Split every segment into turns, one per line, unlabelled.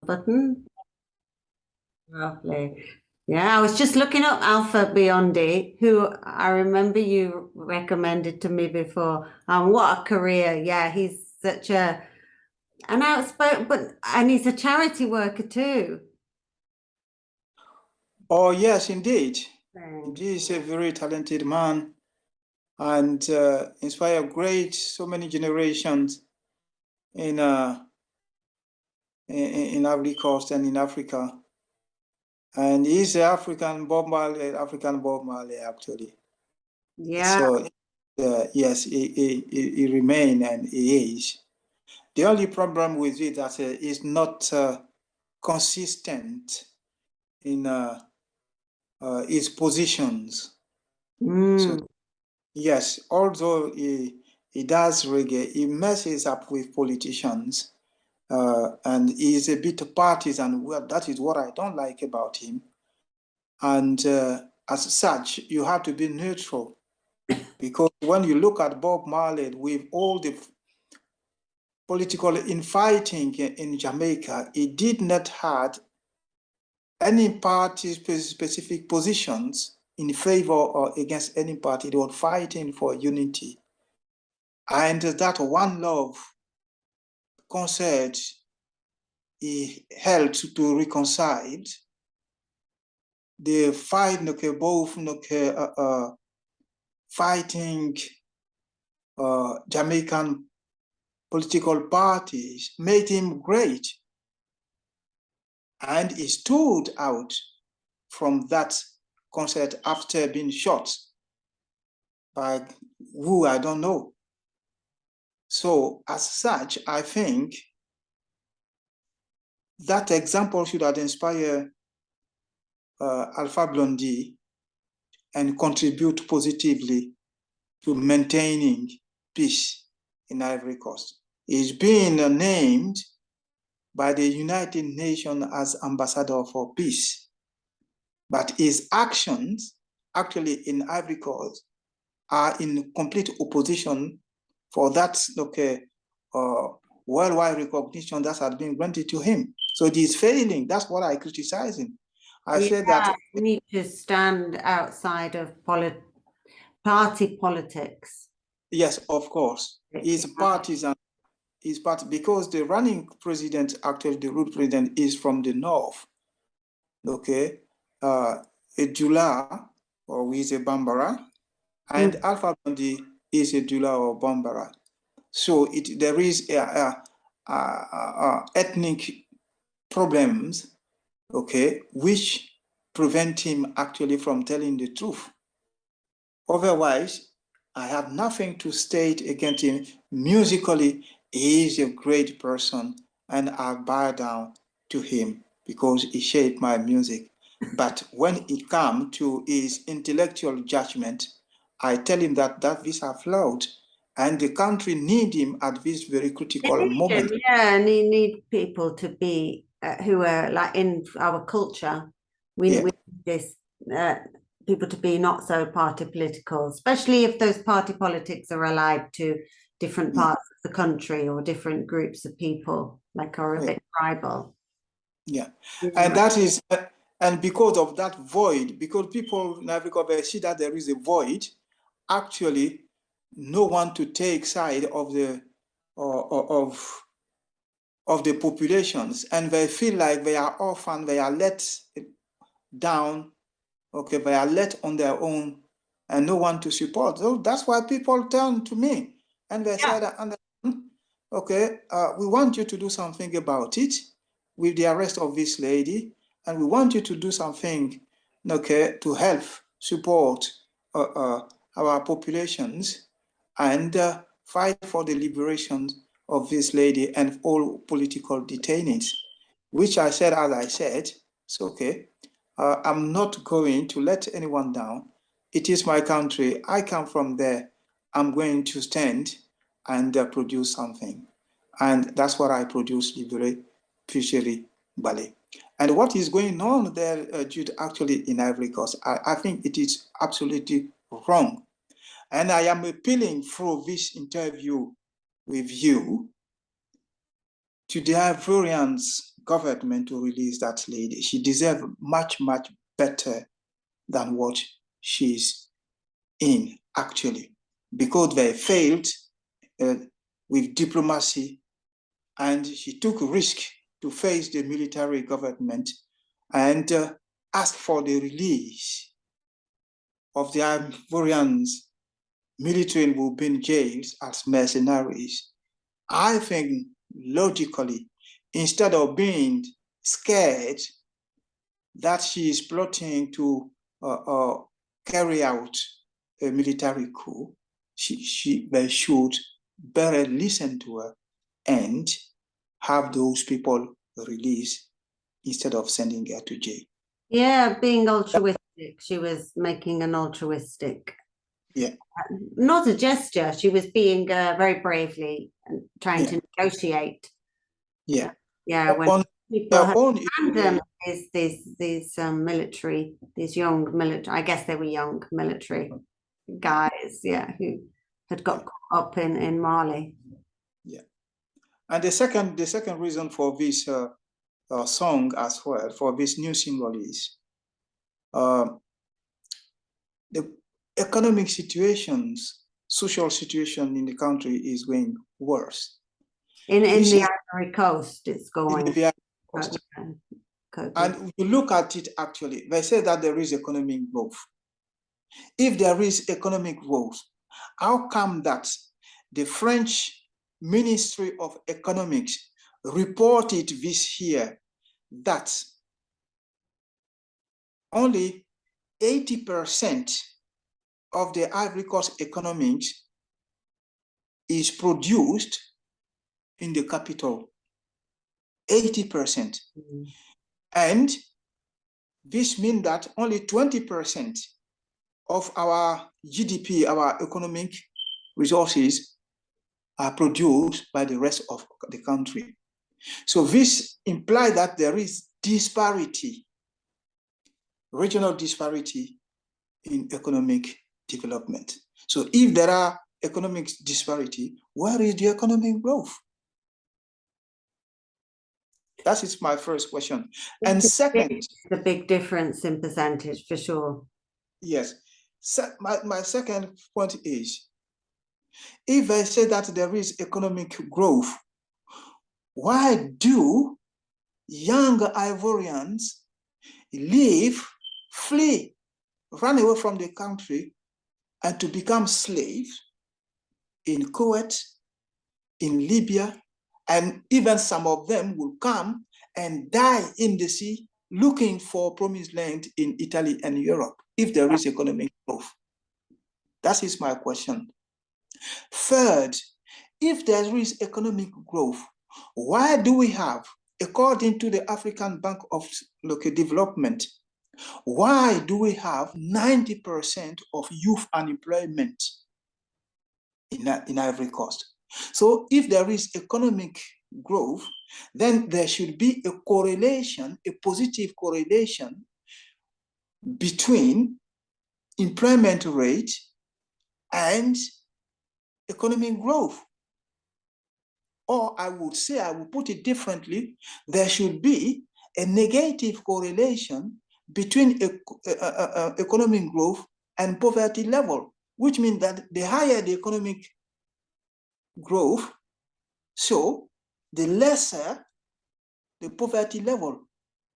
button. Lovely. Yeah, I was just looking up Alpha Biondi, who I remember you recommended to me before. What a career. Yeah, he's such an outspoken, and he's a charity worker too.
Oh, yes, indeed.
Thanks.
He is a very talented man and inspired so many generations in Ivory Coast and in Africa. And he's African Bob Marley, actually.
Yeah.
So, yes, he remains and he is. The only problem with it that is not consistent in his positions. So, yes, although he does reggae, he messes up with politicians and he's a bit partisan. Well, that is what I don't like about him. And as such, you have to be neutral because when you look at Bob Marley with all the political infighting in Jamaica, he did not have any party specific positions in favor or against any party. They were fighting for unity. And that One Love concert he helped to reconcile the fight, both fighting Jamaican political parties made him great. And he stood out from that concert after being shot by who I don't know. So as such, I think that example should have inspired Alpha Blondy and contribute positively to maintaining peace in Ivory Coast. He's been named by the United Nations as Ambassador for Peace, but his actions actually in Ivory Coast are in complete opposition for that worldwide recognition that has been granted to him. So he's failing. That's what I criticize him. I said that
we need to stand outside of party politics.
Yes, of course. He's partisan. He's part because the running president, actually the root president, is from the north. Okay, Jula or is a Bambara, and Alpha Blondy is a Jula or Bambara. So there is ethnic problems, okay, which prevent him actually from telling the truth. Otherwise, I have nothing to state against him. Musically, he is a great person, and I bow down to him because he shaped my music. But when it comes to his intellectual judgment, I tell him that these are flawed, and the country need him at this very critical moment.
Yeah, and you need people to be who are like in our culture. We need this people to be not so party political, especially if those party politics are allied to different parts of the country or different groups of people, like are a bit tribal.
Yeah, and that is, and because of that void, because people in Africa they see that there is a void, actually, no one to take side of the of the populations, and they feel like they are orphaned, they are let down, okay, they are let on their own, and no one to support. So that's why people turn to me, and they said, okay, we want you to do something about it with the arrest of this lady, and we want you to do something, okay, to help support our populations and fight for the liberation of this lady and all political detainees, which I said, as I said, it's okay. I'm not going to let anyone down. It is my country. I come from there. I'm going to stand and produce something. And that's what I produce, Libere Fishery Ballet. And what is going on there, Jude, actually in Ivory Coast, I think it is absolutely wrong. And I am appealing through this interview with you to the Ivorians government to release that lady. She deserves much, much better than what she's in, actually, because they failed with diplomacy, and she took risk to face the military government and ask for the release of the Ivorians military who've been jailed as mercenaries. I think logically, instead of being scared that she is plotting to carry out a military coup, they should better listen to her and have those people released instead of sending her to jail.
Yeah, being altruistic. She was making an altruistic.
Yeah.
Not a gesture. She was being very bravely trying to negotiate.
Yeah.
Yeah. When people have abandoned these military, these young military, I guess they were young military guys, yeah, who had got caught up in Mali.
Yeah. And the second reason for this song as well, for this new single, is the economic situations, social situation in the country is going worse.
In the Ivory Coast, it's going.
In the Ivory Coast. And you look at it, actually, they say that there is economic growth. If there is economic growth, how come that the French Ministry of Economics reported this year that only 80% of the Ivory Coast economics is produced in the capital? 80%. And this means that only 20% of our GDP, our economic resources, are produced by the rest of the country. So this implies that there is disparity, regional disparity in economic development. So if there are economic disparity, where is the economic growth? That is my first question. And second,
the big difference in percentage, for sure.
Yes. So my second point is, if I say that there is economic growth, why do young Ivorians leave, flee, run away from the country and to become slaves in Cote, in Libya, and even some of them will come and die in the sea looking for promised land in Italy and Europe if there is economic growth? That is my question. Third, if there is economic growth, why do we have, according to the African Bank of Development, why do we have 90% of youth unemployment in Ivory Coast? So if there is economic growth, then there should be a correlation, a positive correlation between employment rate and economic growth. Or I would say, I would put it differently, there should be a negative correlation between economic growth and poverty level, which means that the higher the economic growth, so the lesser the poverty level.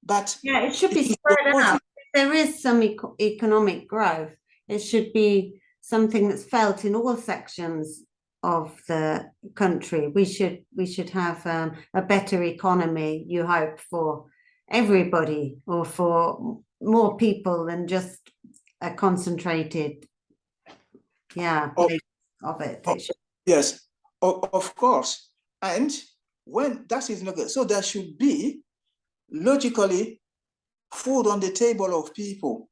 But
yeah, it should be spread out. If there is some economic growth, it should be something that's felt in all sections of the country. We should have a better economy, you hope, for everybody, or for more people than just a concentrated place of it.
Yes, of course. And when that is not good, so there should be logically food on the table of people.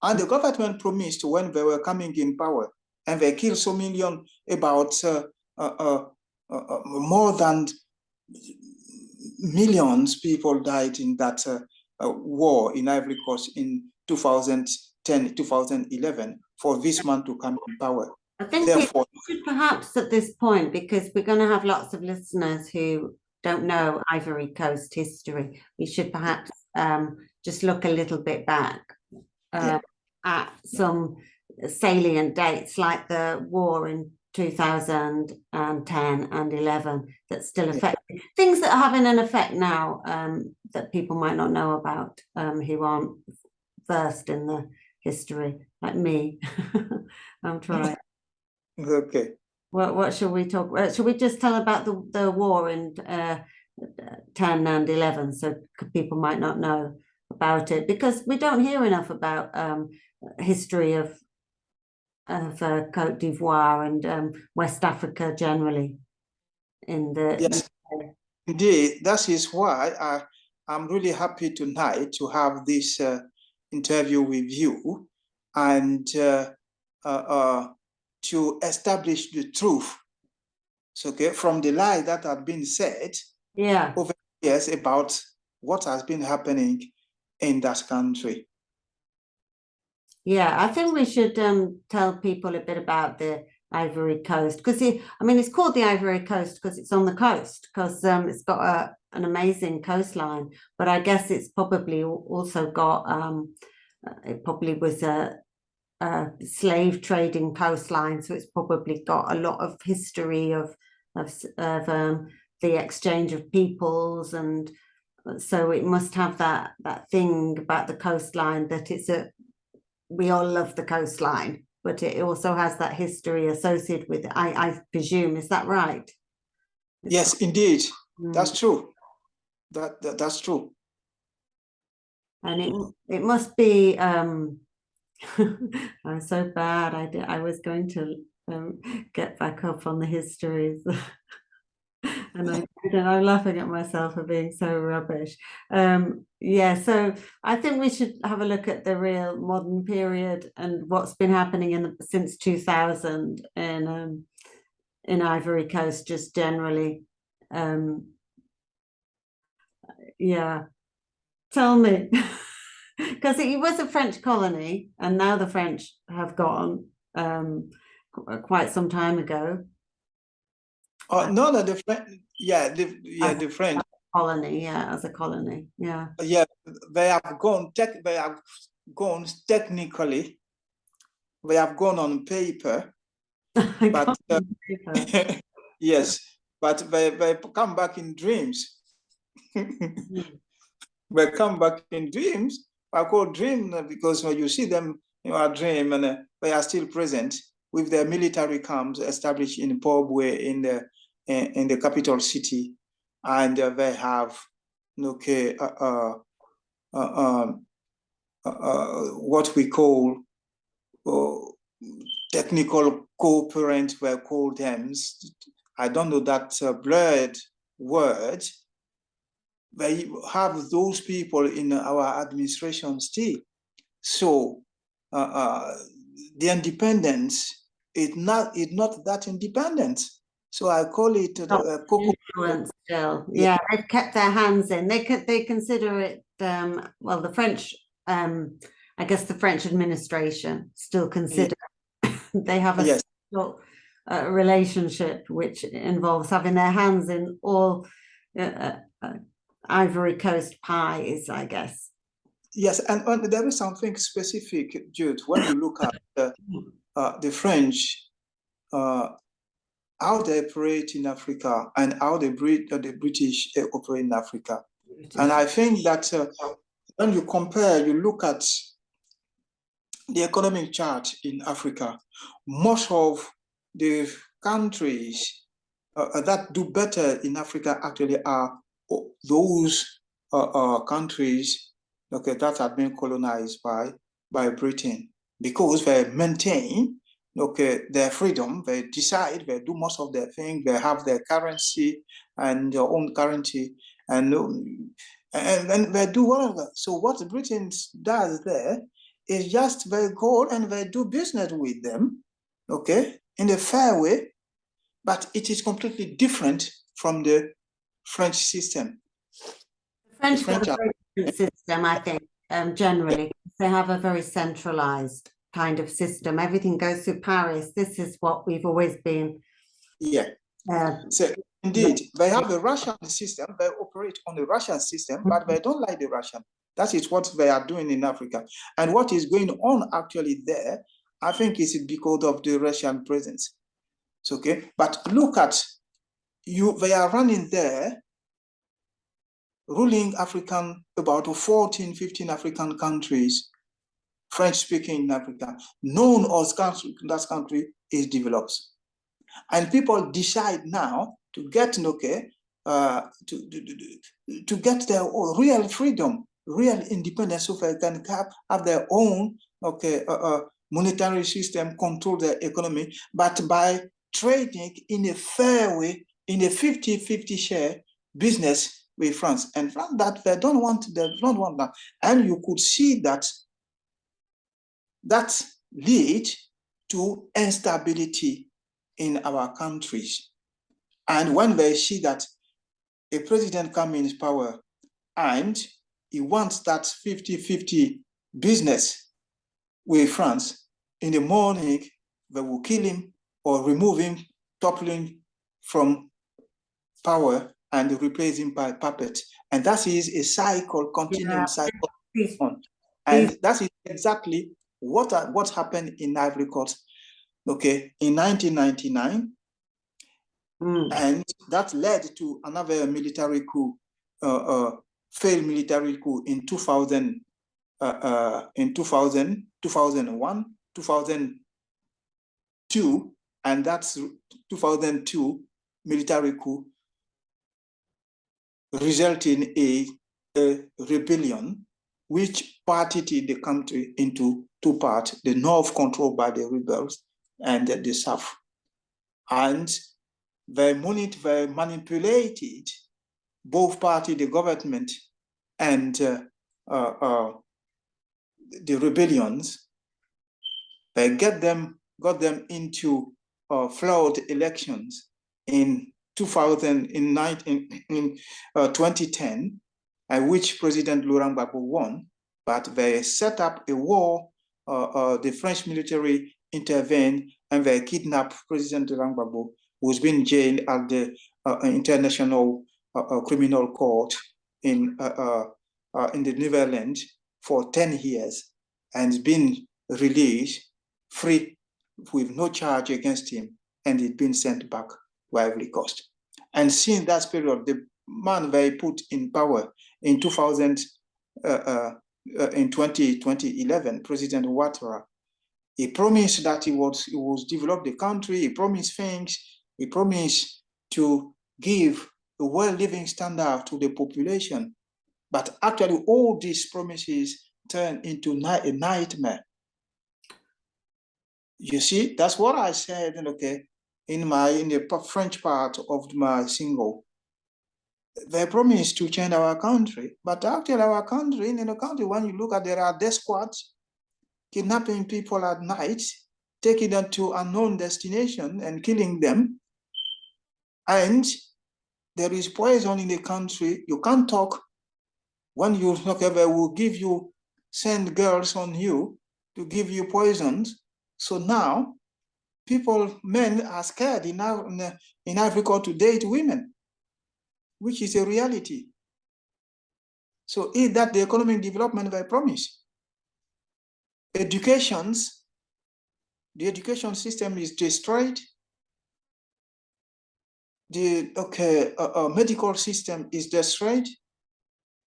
And the government promised when they were coming in power, and they killed so million, about more than millions people died in that war in Ivory Coast in 2010, 2011, for this man to come in power.
I think therefore, we should perhaps at this point, because we're going to have lots of listeners who don't know Ivory Coast history, we should perhaps just look a little bit back at some salient dates, like the war in 2010 and 11 that still affect things that are having an effect now, that people might not know about, who aren't versed in the history, like me. I'm trying.
Okay.
What shall we talk about? Shall we just tell about the war in 10 and 11, so people might not know about it, because we don't hear enough about history of Cote d'Ivoire and West Africa generally in the
Yes, indeed. That is why I'm really happy tonight to have this interview with you, and to establish the truth, so, okay, from the lie that have been said over the years about what has been happening in that country.
Yeah, I think we should tell people a bit about the Ivory Coast, because it's called the Ivory Coast because it's on the coast, because it's got an amazing coastline, but I guess it's probably also got it probably was a slave trading coastline, so it's probably got a lot of history of the exchange of peoples, and so it must have that thing about the coastline, that we all love the coastline, but it also has that history associated with it, I presume. Is that right?
Yes, indeed. That's true. That's true.
And it must be I'm so bad. I was going to get back up on the histories. And I'm laughing at myself for being so rubbish. So I think we should have a look at the real modern period and what's been happening since 2000 in Ivory Coast, just generally. Tell me, because it was a French colony, and now the French have gone quite some time ago.
No, the French, the French
colony, as a colony,
they have gone. They have gone technically. They have gone on paper, but yes, but they come back in dreams. They come back in dreams. I call dream because when you see them in a dream, and they are still present with their military camps established in Pobwe in the capital city, and they have what we call technical cooperant, we call them. I don't know that blurred word. They have those people in our administration still. So the independence is not that independent. So I call it
influence still. Yeah, they've kept their hands in. They consider it the French, I guess the French administration still consider they have a special relationship which involves having their hands in all Ivory Coast pies, I guess.
Yes, and there is something specific, Jude, when you look at the French, how they operate in Africa and how the British operate in Africa. And I think that when you compare, you look at the economic chart in Africa, most of the countries that do better in Africa actually are those countries that have been colonized by Britain, because they maintain their freedom. They decide, they do most of their things, they have their currency and their own currency, and they do all of that. So what Britain does there is just they go and they do business with them, in a fair way, but it is completely different from the French system.
The French have a very different system, I think, generally. They have a very centralized kind of system. Everything goes through Paris. This is what we've always been.
Yeah. So Indeed, they have a Russian system, they operate on the Russian system, but they don't like the Russian. That is what they are doing in Africa. And what is going on actually there, I think is because of the Russian presence. It's okay. But look at they are running there, ruling about 14, 15 African countries, French-speaking in Africa, known as that country is developed. And people decide now to get to get their real freedom, real independence, so they can have their own monetary system, control their economy, but by trading in a fair way, in a 50-50 share business with France. And France that they don't want that. And you could see that lead to instability in our countries. And when they see that a president comes in power and he wants that 50-50 business with France, in the morning, they will kill him or remove him, toppling from power and replace him by puppet. And that is a cycle, continuing cycle. And that is exactly what happened in Ivory Coast, in 1999. And that led to another military coup, failed military coup in 2000, in 2000, 2001, 2002, and that's 2002 military coup resulting in a rebellion which parted the country into two parts, the north controlled by the rebels and the south. And they manipulated both parties, the government and the rebellions. They got them into flawed elections in 2010, at which President Laurent Gbagbo won, but they set up a war. The French military intervened and they kidnapped President Laurent Gbagbo, who's been jailed at the International Criminal Court in the Netherlands for 10 years and has been released free with no charge against him, and he's been sent back to Ivory Coast. And since that period, the man they put in power in 2011, President Ouattara, he promised that he would develop the country. He promised things. He promised to give a well-living standard to the population. But actually, all these promises turn into a nightmare. You see, that's what I said, in the French part of my single. They promised to change our country, but actually our country, in the country, when you look at, there are death squads kidnapping people at night, taking them to unknown destination and killing them. And there is poison in the country. You can't talk. When you talk, they will send girls on you to give you poisons. So now men are scared in Africa to date women, which is a reality. So is that the economic development they promise? The education system is destroyed. The medical system is destroyed.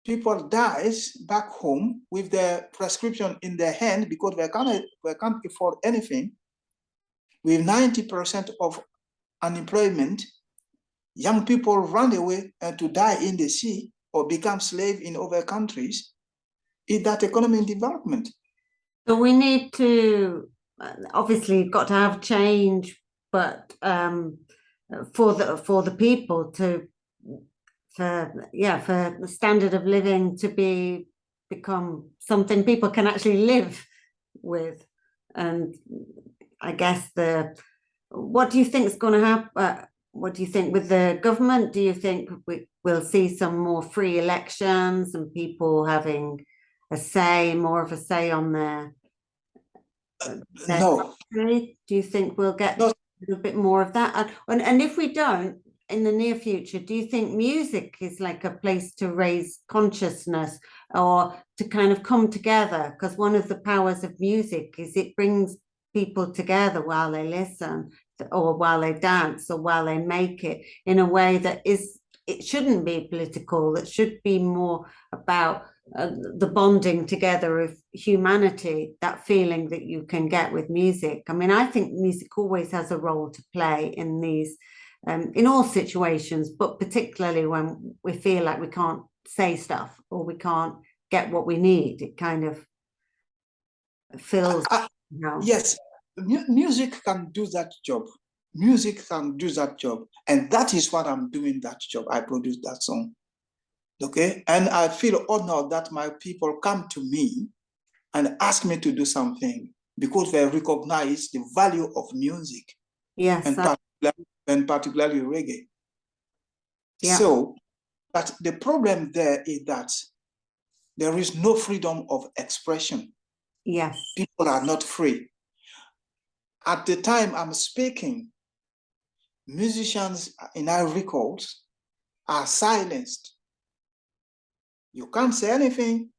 People die back home with their prescription in their hand because they can't afford anything. With 90% of unemployment, young people run away to die in the sea or become slaves in other countries. Is that economic development?
So we need to, obviously, got to have change, but for the people for the standard of living to become something people can actually live with. And I guess what do you think is going to happen? What do you think with the government? Do you think we'll see some more free elections and people having more of a say on their
no.
country? Do you think we'll get a little bit more of that? And if we don't, in the near future, do you think music is like a place to raise consciousness or to kind of come together? Because one of the powers of music is it brings people together while they listen or while they dance or while they make it in a way that it shouldn't be political, that should be more about the bonding together of humanity, that feeling that you can get with music. I mean, I think music always has a role to play in these, in all situations, but particularly when we feel like we can't say stuff or we can't get what we need. It kind of feels,
yes, music can do that job. Music can do that job. And that is what I'm doing, that job. I produced that song. Okay. And I feel honored that my people come to me and ask me to do something because they recognize the value of music.
Yes.
And particularly reggae.
Yeah.
So, but the problem there is that there is no freedom of expression.
Yes.
People are not free. At the time I'm speaking, musicians in Ivory Coast are silenced. You can't say anything.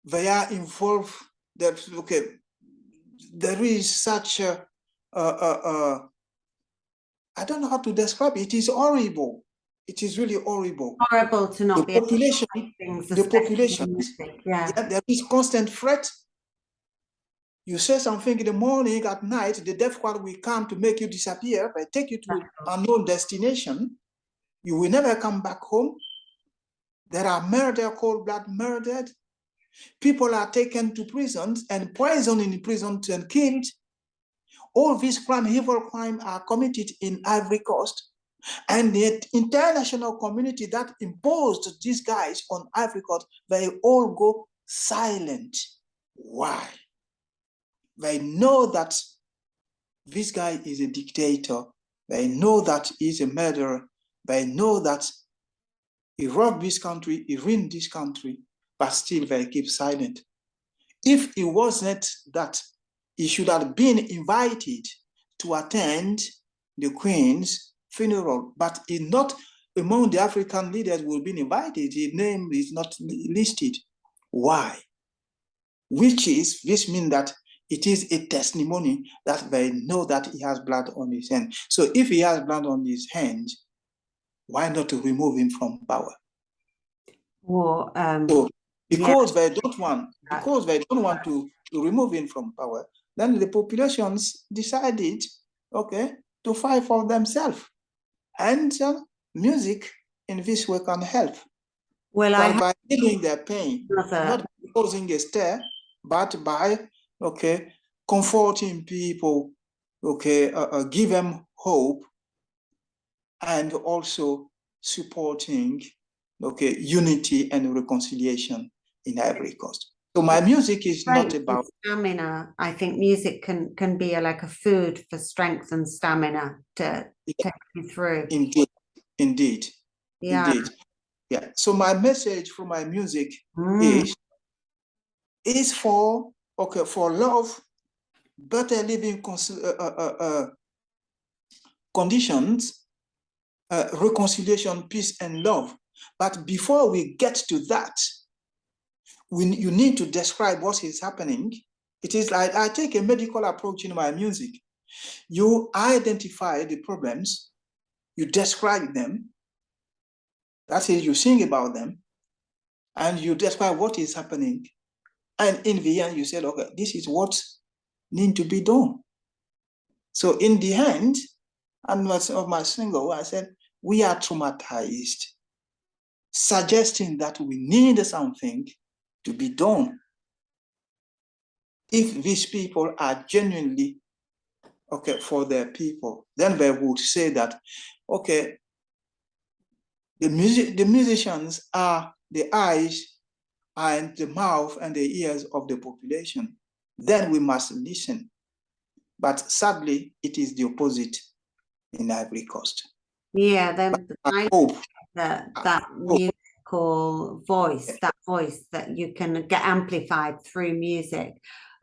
They are involved. That okay, there is such a I don't know how to describe it. It is horrible. It is really horrible.
Horrible to not
The
be
population,
able to make things,
the population,
music. Yeah.
there is constant threat. You say something in the morning, at night, the death squad will come to make you disappear, but take you to an unknown destination. You will never come back home. There are murder, cold blood murdered. People are taken to prisons and poisoned in prison and killed. All these crime, evil crime are committed in Ivory Coast. And the international community that imposed these guys on Ivory Coast, they all go silent. Why? They know that this guy is a dictator. They know that he's a murderer. They know that he robbed this country, he ruined this country, but still they keep silent. If it wasn't that, he should have been invited to attend the Queen's funeral, but he's not among the African leaders who have been invited. His name is not listed. Why? This means that it is a testimony that they know that he has blood on his hand. So if he has blood on his hand, why not to remove him from power?
Or
so because they don't want to remove him from power, then the populations decided, okay, to fight for themselves. And music in this way can help.
Well,
by healing their pain, not causing a stir, but by comforting people, give them hope, and also supporting unity and reconciliation in Ivory Coast. So my music is not about
stamina. I think music can be like a food for strength and stamina to take you through.
Indeed.
Yeah.
Indeed. Yeah. So my message for my music is for love, better living conditions, reconciliation, peace, and love. But before we get to that, you need to describe what is happening. It is like I take a medical approach in my music. You identify the problems, you describe them, that is, you sing about them, and you describe what is happening. And in the end, you said, okay, this is what needs to be done. So in the end, of my single, I said, we are traumatized, suggesting that we need something to be done. If these people are genuinely for their people, then they would say that, okay, the musicians are the eyes and the mouth and the ears of the population. Then we must listen. But sadly, it is the opposite in Ivory Coast.
Yeah, then
I hope
that musical voice, that voice that you can get amplified through music.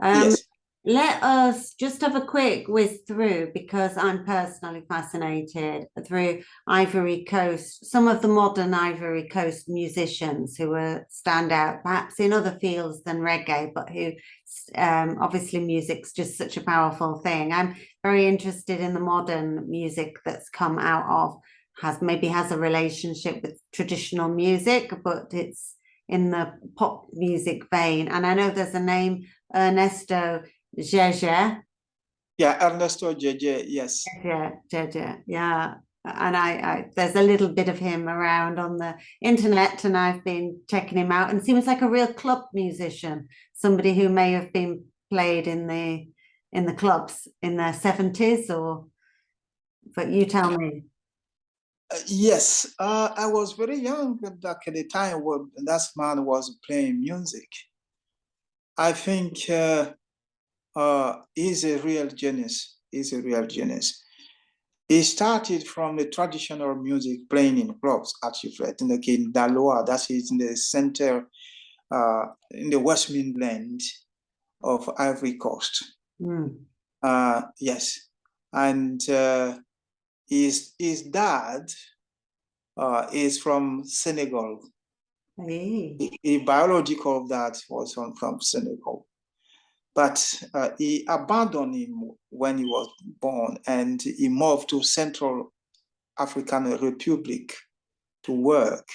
Yes.
let us just have a quick whiz through, because I'm personally fascinated through Ivory Coast, some of the modern Ivory Coast musicians who stand out, perhaps in other fields than reggae, but who obviously music's just such a powerful thing. I'm very interested in the modern music that's come out of, maybe has a relationship with traditional music, but it's in the pop music vein. And I know there's a name, Ernesto Jeje.
Yeah, Ernesto Jeje, yes.
Jeje, yeah. And I there's a little bit of him around on the internet, and I've been checking him out, and seems like a real club musician, somebody who may have been played in the clubs in the 70s, or, but you tell me.
Yes, I was very young back at the time when that man was playing music. I think he's a real genius. He's a real genius. He started from the traditional music playing in clubs, as you've read, in Daloa, that is in the center, in the West Midland of Ivory Coast. Yes, and his dad is from Senegal.
Hey.
The biological dad was from Senegal. But he abandoned him when he was born, and he moved to Central African Republic to work.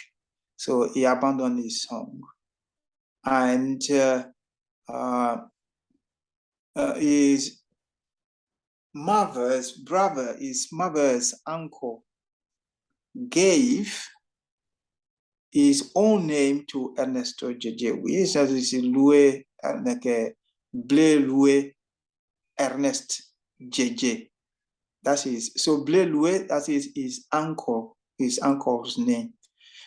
So he abandoned his son. And his mother's brother, his mother's uncle, gave his own name to Ernesto Jeje, which is Louis, like Blé Louis Ernest Jeje. That is, so Blé Louis, that is his uncle, his uncle's name.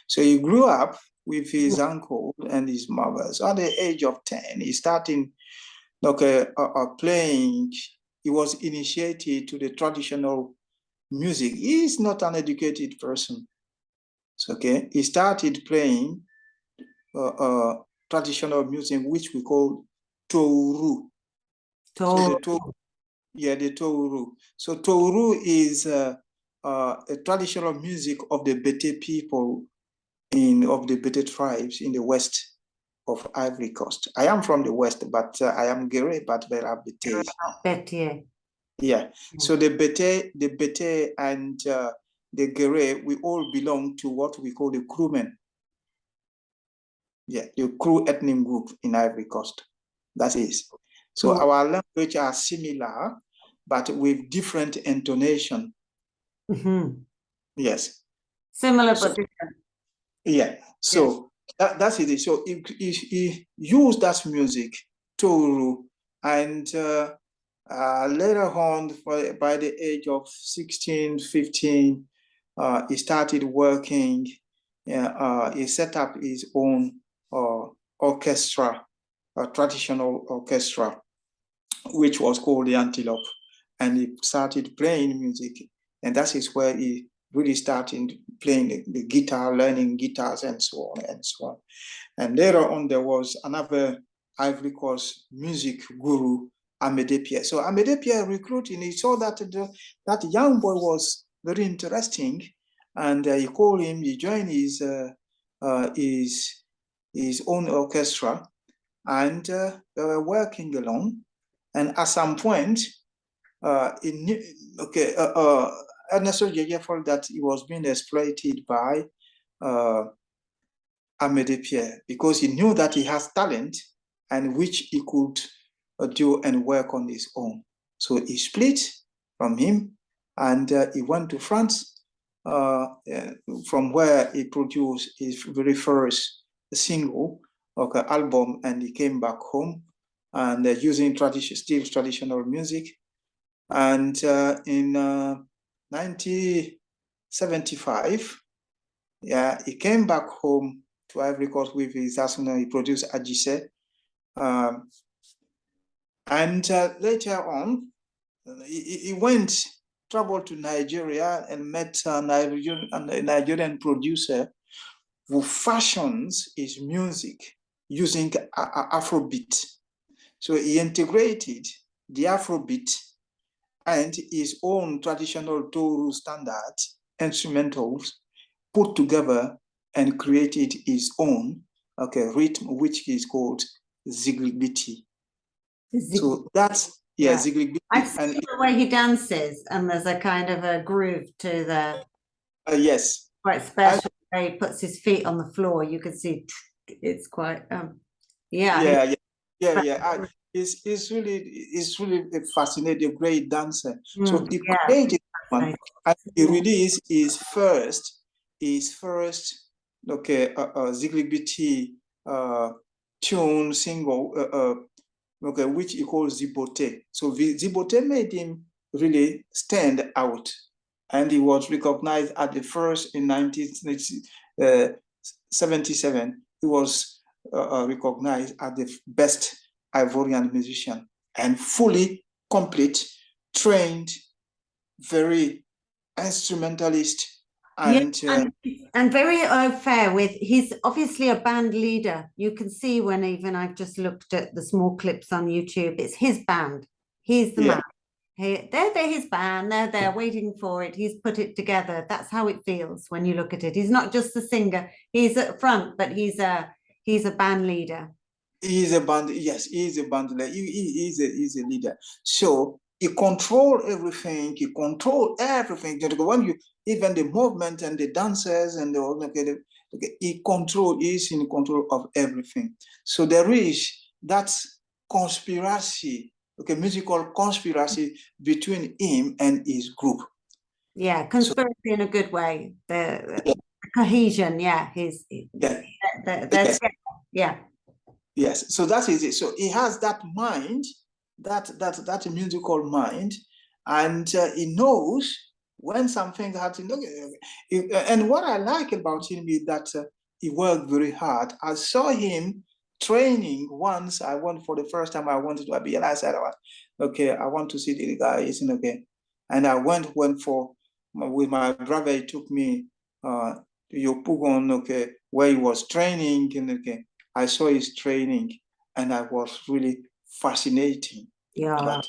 So he grew up with his uncle and his mother. So at the age of 10, he started playing. He was initiated to the traditional music. He is not an educated person. So, he started playing traditional music, which we call touru. So the touru. So touru is a traditional music of the Bete people of the Bete tribes in the west of Ivory Coast. I am from the west, but I am Gere, but there are Betes.
Bete.
Yeah. So the Bete and the Gere, we all belong to what we call the crewmen. Yeah, the Kru ethnic group in Ivory Coast. That is. So our language are similar, but with different intonation. Yes.
Similar but different.
Yeah. So that's it. So he used that music, touru, and later on, by the age of 16, 15, he started working. He set up his own orchestra, a traditional orchestra, which was called the Antelope, and he started playing music, and that is where he really started playing the guitar, learning guitars, and so on and so on. And later on, there was another Ivory Coast music guru, Amédée Pierre. So Amédée Pierre recruited, he saw that that young boy was very interesting, and he called him. He joined his own orchestra, and they were working along. And at some point, Ernesto Jeje felt that he was being exploited by Amédée Pierre, because he knew that he has talent and which he could do and work on his own. So he split from him, and he went to France, from where he produced his very first single, album, and he came back home and using traditional music. And in 1975, he came back home to Ivory Coast with his arsenal. He produced Agise. And later on, he traveled to Nigeria and met a Nigerian producer who fashions his music using Afrobeat. So he integrated the Afrobeat, and his own traditional Toru standard instrumentals put together and created his own rhythm, which is called Zigligbiti. So that's Zigligbiti.
I've seen the way he dances, and there's a kind of a groove to the
yes,
quite special way he puts his feet on the floor. You can see it's quite
yeah. It's really a fascinating, great dancer. So he created one, and he released his first Zigligbiti tune single, which he calls Zibote. So Zibote made him really stand out, and he was recognized at the first in 1977. He was recognized as the best Ivorian musician and fully complete, trained, very instrumentalist, and
very fair with. He's obviously a band leader. You can see when even I've just looked at the small clips on YouTube. It's his band. He's the man. They're his band. They're there waiting for it. He's put it together. That's how it feels when you look at it. He's not just the singer. He's at front, but he's a band leader.
He's a band. Yes, he's a band leader. He's a leader. So he controls everything. He controls everything. When you even the movement and the dancers and the he is in control of everything. So there is that conspiracy, musical conspiracy between him and his group.
Yeah, conspiracy in a good way. The cohesion. Yeah,
Yes, so that is it. So he has that mind, that musical mind, and he knows when something happens. And what I like about him is that he worked very hard. I saw him training once. I went for the first time. I wanted to be, and I said, I want to see the guy. Isn't okay. And I went with my brother. He took me to Yopugon, where he was training, and I saw his training, and I was really fascinating.
Yeah.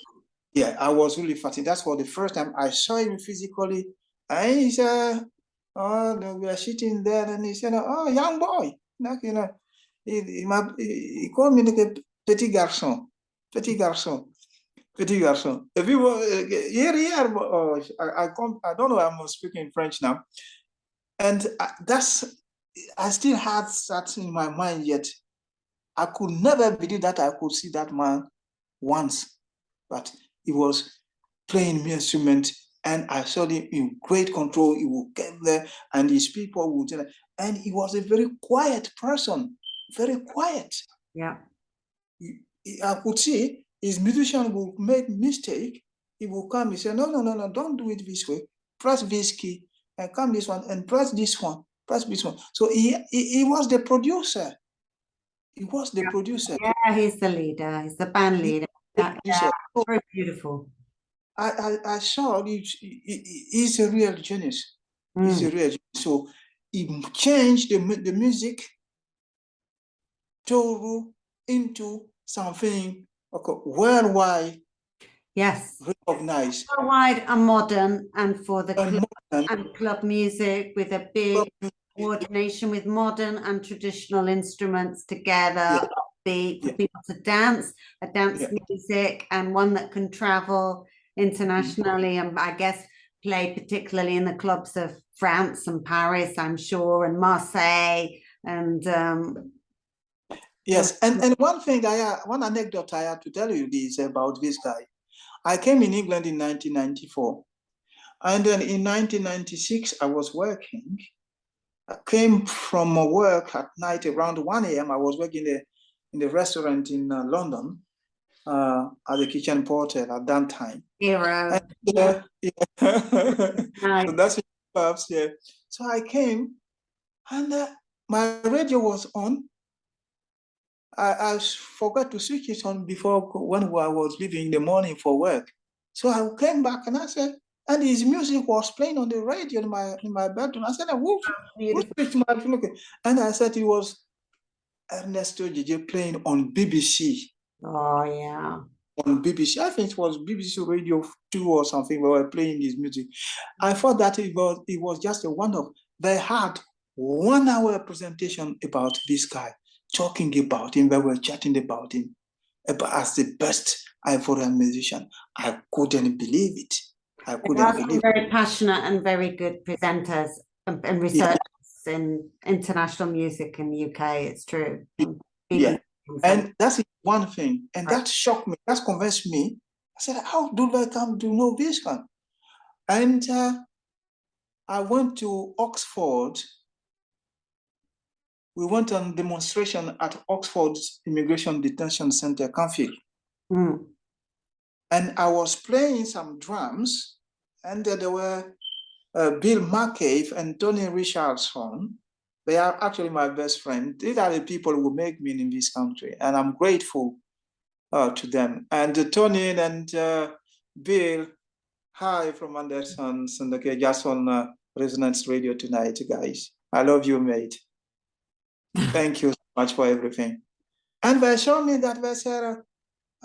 I was really fascinated. That's for the first time I saw him physically. And he said, we are sitting there, and he said, "Oh, young boy." He called me like a petit garçon. Petit garçon. Petit garçon. If you were I don't know, I'm speaking French now. And I still had that in my mind yet. I could never believe that I could see that man once, but he was playing me instrument, and I saw him in great control. He would get there, and his people would, and he was a very quiet person, very quiet.
Yeah.
I could see his musician would make mistake. He would come and say, no, don't do it this way. Press this key, and come this one, and press this one, press this one. So he was the producer. He was the producer.
Yeah, he's the leader. He's the band leader. Very beautiful.
I saw he's a real genius. He's a real genius. So he changed the music Toru into something worldwide.
Yes.
Recognized.
Worldwide and modern, and for the club music with a big coordination with modern and traditional instruments together, for people to dance, music, and one that can travel internationally, and I guess play particularly in the clubs of France and Paris, I'm sure, and Marseille, and
yes, and one anecdote I have to tell you is about this guy. I came in England in 1994, and then in 1996 I was working. I came from work at night around 1 a.m. I was working in the restaurant in London as a kitchen porter at that time.
Hero.
So that's perhaps, yeah. So I came, and my radio was on. I forgot to switch it on before when I was leaving in the morning for work. So I came back and I said, and his music was playing on the radio in my bedroom. I said, who switched my phone? And I said it was Ernesto Gigi playing on BBC.
Oh yeah.
on BBC. I think it was BBC Radio 2 or something. We were playing his music. I thought that it was just a wonderful. They had 1 hour presentation about this guy, talking about him. They were chatting about him as the best Ivorian musician. I couldn't believe it. I
There
couldn't
are some
believe
very passionate and very good presenters and researchers in international music in the UK. It's true.
Yeah. And that's one thing. And that shocked me. That convinced me. I said, how do I come to know this one? And I went to Oxford. We went on demonstration at Oxford's Immigration Detention Center, Canfield.
Mm.
And I was playing some drums, and there were Bill McCabe and Tony Richardson. They are actually my best friend. These are the people who make me in this country, and I'm grateful to them. And Tony and Bill, hi from Anderson, okay, just on Resonance Radio tonight, guys. I love you, mate. Thank you so much for everything. And they showed me that they said,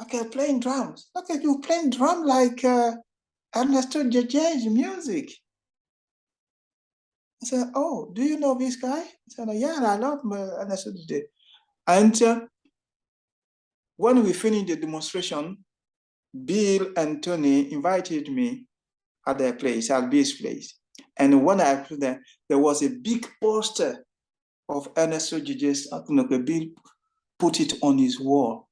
okay, playing drums. Okay, you playing drum like Ernesto Jeje's music. I said, oh, do you know this guy? I said, yeah, I love Ernesto Jeje. And when we finished the demonstration, Bill and Tony invited me at their place, at Bill's place. And when I put there was a big poster of Ernesto Jeje's. Bill put it on his wall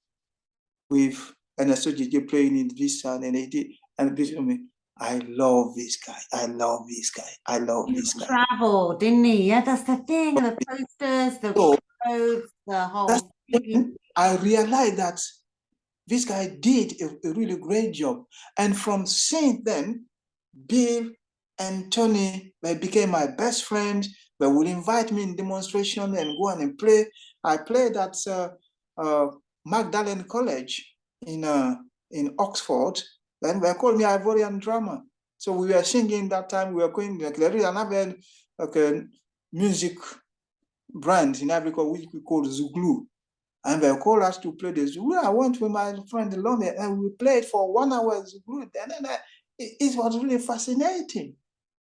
with Ernesto Jeje playing in this sound, and he did. And Bill told me, I love this guy. I love this guy. I love this guy.
Travel, didn't he? Yeah, that's the thing. The posters, the clothes, the whole thing.
I realized that this guy did a really great job. And from since then, Bill and Tony, they became my best friend. They would invite me in demonstration and go on and play. I played at Magdalen College in Oxford. Then they called me Ivorian drummer. So we were singing that time. We were going like there is another music brand in Africa which we call Zuglu. And they called us to play the Zulu. I went with my friend Lone, and we played for 1 hour Zulu. And then it was really fascinating.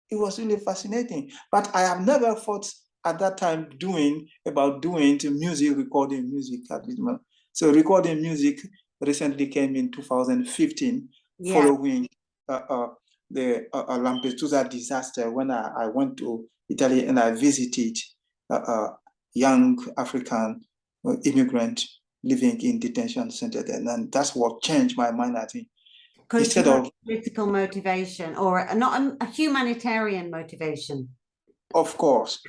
It was really fascinating. But I have never thought at that time doing music, recording music at this moment. So recording music recently came in 2015, following the Lampedusa disaster, when I went to Italy and I visited young African immigrant living in detention center then, and that's what changed my mind, I think. Instead of
political motivation, or not a humanitarian motivation.
Of course.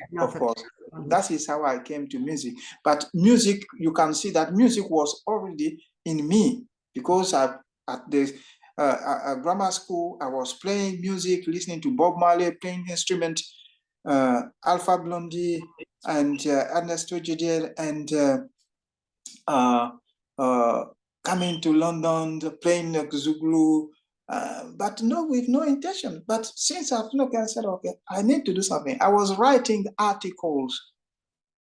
That is how I came to music. But music, you can see that music was already in me, because at the grammar school, I was playing music, listening to Bob Marley, playing instrument, Alpha Blondy, and Ernesto Jeje, and coming to London, playing Zulu, but no, with no intention. But since I've looked, I said, okay, I need to do something. I was writing articles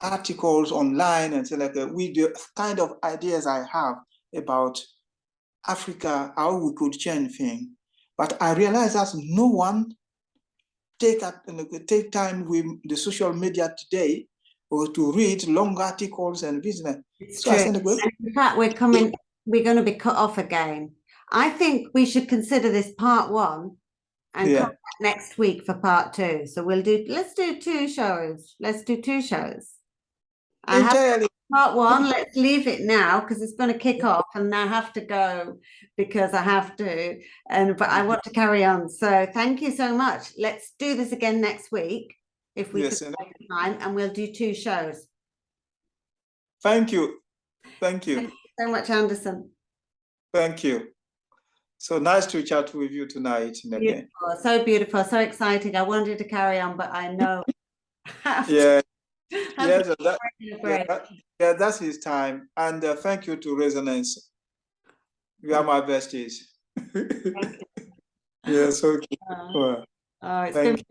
online, and said, like, with the kind of ideas I have about Africa, how we could change things. But I realized that no one take time with the social media today or to read long articles and business.
So I said, in fact, we're going to be cut off again. I think we should consider this part 1 and come back next week for part 2. So let's do 2 shows. Let's do 2 shows. I have part 1. Let's leave it now because it's going to kick off, and I have to go because I have to. But I want to carry on. So thank you so much. Let's do this again next week if we can make time, and we'll do 2 shows.
Thank you. Thank you.
Thank you so much, Anderson.
Thank you. So nice to chat with you tonight.
Beautiful, so beautiful, so exciting. I wanted to carry on, but I know.
That's his time. And thank you to Resonance. You are my besties. Yes, okay.
It's been brilliant.